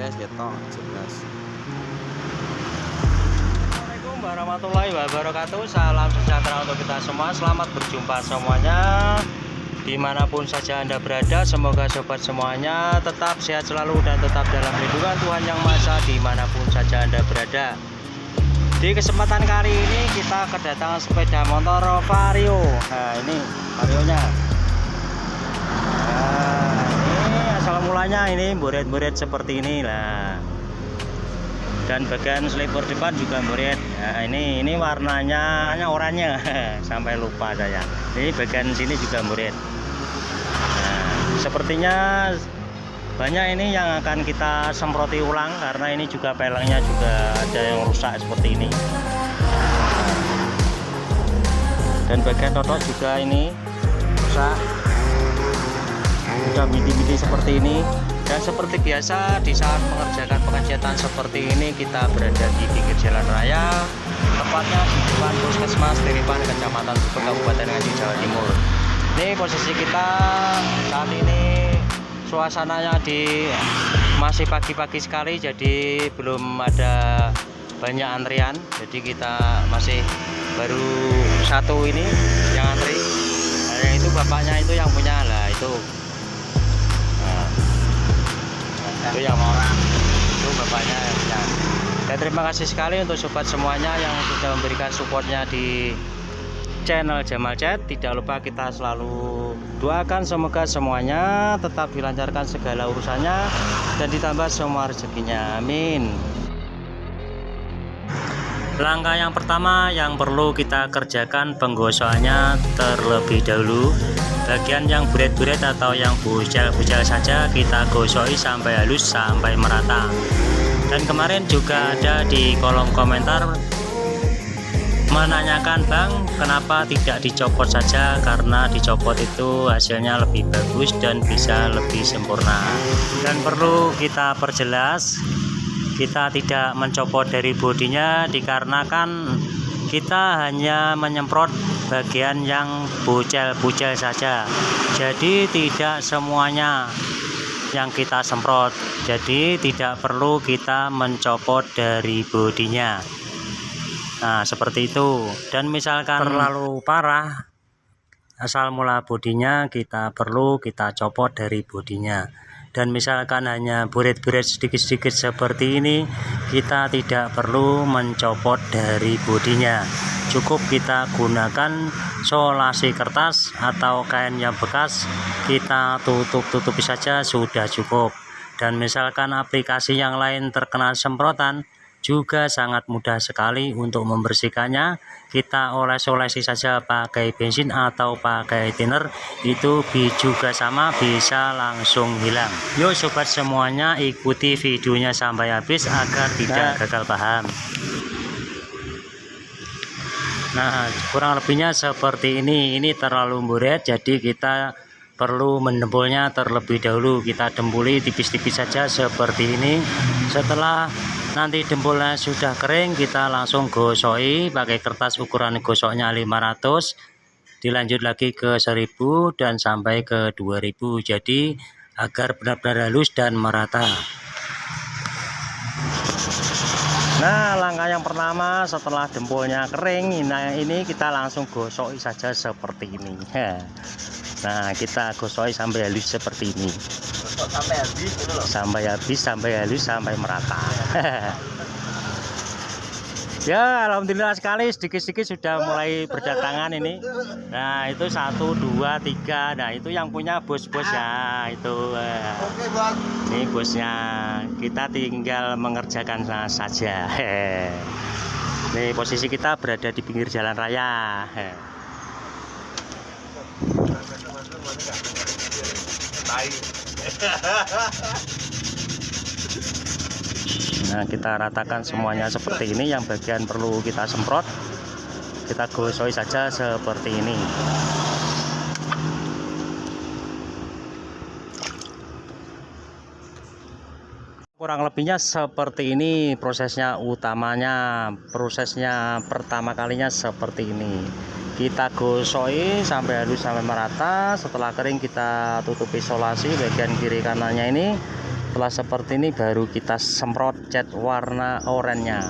guys, ketok jelas. Assalamualaikum warahmatullahi wabarakatuh. Salam sejahtera untuk kita semua. Selamat berjumpa semuanya dimanapun saja Anda berada. Semoga sobat semuanya tetap sehat selalu dan tetap dalam lindungan Tuhan Yang Maha Esa dimanapun saja Anda berada. Di kesempatan kali ini kita kedatangan sepeda motor Vario. Nah, ini Varionya. Nah, ini asal mulanya ini buret-buret seperti ini lah. Dan bagian selipur depan juga buret. Nah, ini warnanya oranye sampai lupa saya. Ini bagian sini juga buret. Nah, sepertinya banyak ini yang akan kita semproti ulang karena ini juga pelengnya juga ada yang rusak seperti ini. Dan bagian totok juga ini rusak, udah midi-midi seperti ini. Dan seperti biasa di saat mengerjakan pengecetan seperti ini kita berada di pinggir jalan raya, tepatnya di depan Puskesmas Tiripan, Kecamatan Gubeng, Kabupaten Nganjuk, Jawa Timur. Ini posisi kita saat ini suasananya masih pagi-pagi sekali, jadi belum ada banyak antrian. Jadi kita masih baru satu ini yang antri. Nah, yang itu bapaknya itu yang punya lah itu. Nah, itu yang orang itu bapaknya yang punya. Dan terima kasih sekali untuk sobat semuanya yang sudah memberikan supportnya di channel Jamal Chat. Tidak lupa kita selalu doakan semoga semuanya tetap dilancarkan segala urusannya dan ditambah semua rezekinya, amin. Langkah yang pertama yang perlu kita kerjakan penggosokannya terlebih dahulu. Bagian yang buret-buret atau yang bujal-bujal saja kita gosoi sampai halus, sampai merata. Dan kemarin juga ada di kolom komentar menanyakan, Bang, kenapa tidak dicopot saja? Karena dicopot itu hasilnya lebih bagus dan bisa lebih sempurna. Dan perlu kita perjelas, kita tidak mencopot dari bodinya dikarenakan kita hanya menyemprot bagian yang bujal-bujal saja. Jadi tidak semuanya yang kita semprot. Jadi tidak perlu kita mencopot dari bodinya. Nah, seperti itu. Dan misalkan terlalu parah asal mula bodinya, kita perlu kita copot dari bodinya. Dan misalkan hanya buret-buret sedikit-sedikit seperti ini, kita tidak perlu mencopot dari bodinya. Cukup kita gunakan solasi kertas atau kain yang bekas, kita tutupi saja sudah cukup. Dan misalkan aplikasi yang lain terkena semprotan, juga sangat mudah sekali untuk membersihkannya. Kita oles-olesi saja pakai bensin atau pakai thinner, itu juga sama, bisa langsung hilang. Yuk sobat semuanya, ikuti videonya sampai habis agar tidak gagal paham. Nah, kurang lebihnya seperti ini. Ini terlalu buret, jadi kita perlu mendempulnya terlebih dahulu. Kita dempuli tipis-tipis saja seperti ini. Setelah nanti dempulnya sudah kering, kita langsung gosoi pakai kertas ukuran gosoknya 500, dilanjut lagi ke 1000 dan sampai ke 2000. Jadi agar benar-benar halus dan merata. Nah, langkah yang pertama setelah dempulnya kering, ini kita langsung gosoi saja seperti ini. Nah, kita gosoi sampai halus seperti ini. Sampai habis gitu loh. Sampai halus, sampai merata. Ya, alhamdulillah sekali, sedikit-sedikit sudah mulai berdatangan ini. Nah, itu 1, 2, 3. Nah, itu yang punya bos-bos ya, itu. Oke, Bang. Ini bosnya. Kita tinggal mengerjakan saja. Nih, posisi kita berada di pinggir jalan raya. Nah, kita ratakan semuanya seperti ini. Yang bagian perlu kita semprot, kita gosoi saja seperti ini. Kurang lebihnya seperti ini prosesnya utamanya. Prosesnya pertama kalinya seperti ini. Kita gosoi sampai halus, sampai merata. Setelah kering kita tutup isolasi bagian kiri kanannya ini. setelah seperti ini baru kita semprot cat warna oranye-nya.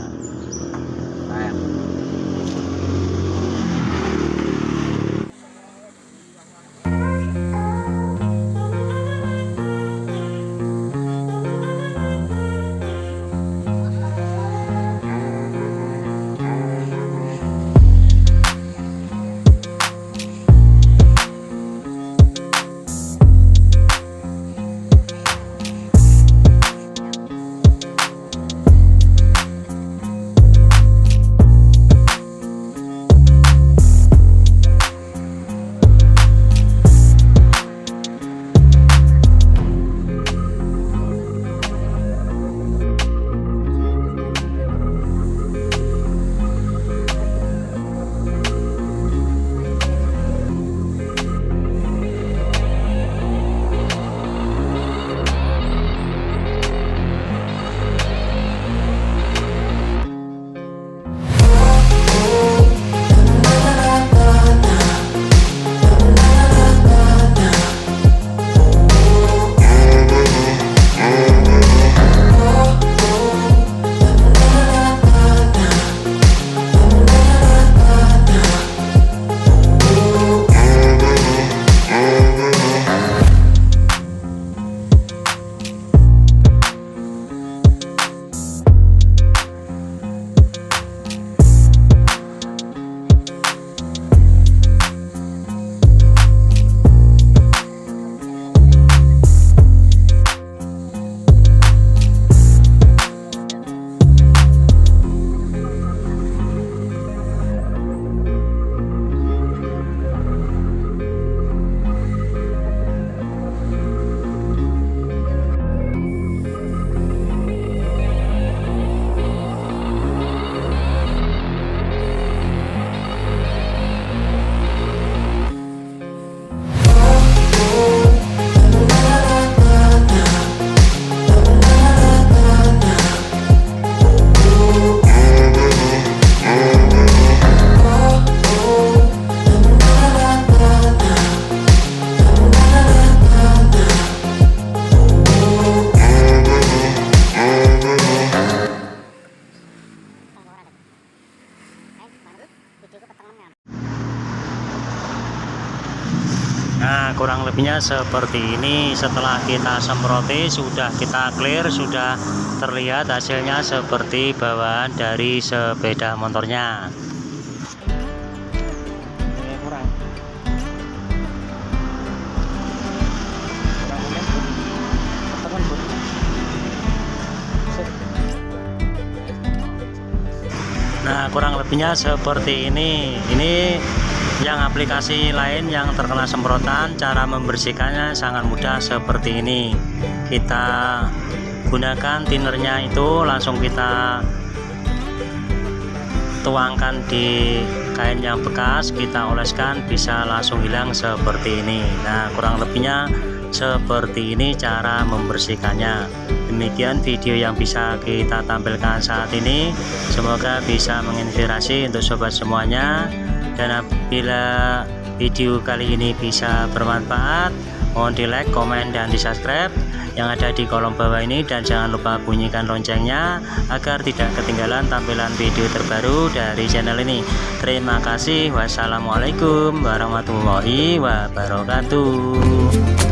Nah, kurang lebihnya seperti ini. Setelah kita semproti, sudah kita clear, sudah terlihat hasilnya seperti bawaan dari sepeda motornya. Nah, kurang lebihnya seperti ini. Ini yang aplikasi lain yang terkena semprotan, cara membersihkannya sangat mudah seperti ini. Kita gunakan tinernya itu, langsung kita tuangkan di kain yang bekas, kita oleskan, bisa langsung hilang seperti ini. Nah, kurang lebihnya seperti ini cara membersihkannya. Demikian video yang bisa kita tampilkan saat ini, semoga bisa menginspirasi untuk sobat semuanya. Dan apabila video kali ini bisa bermanfaat, mohon di like, komen, dan di subscribe yang ada di kolom bawah ini, dan jangan lupa bunyikan loncengnya agar tidak ketinggalan tampilan video terbaru dari channel ini. Terima kasih. Wassalamualaikum warahmatullahi wabarakatuh.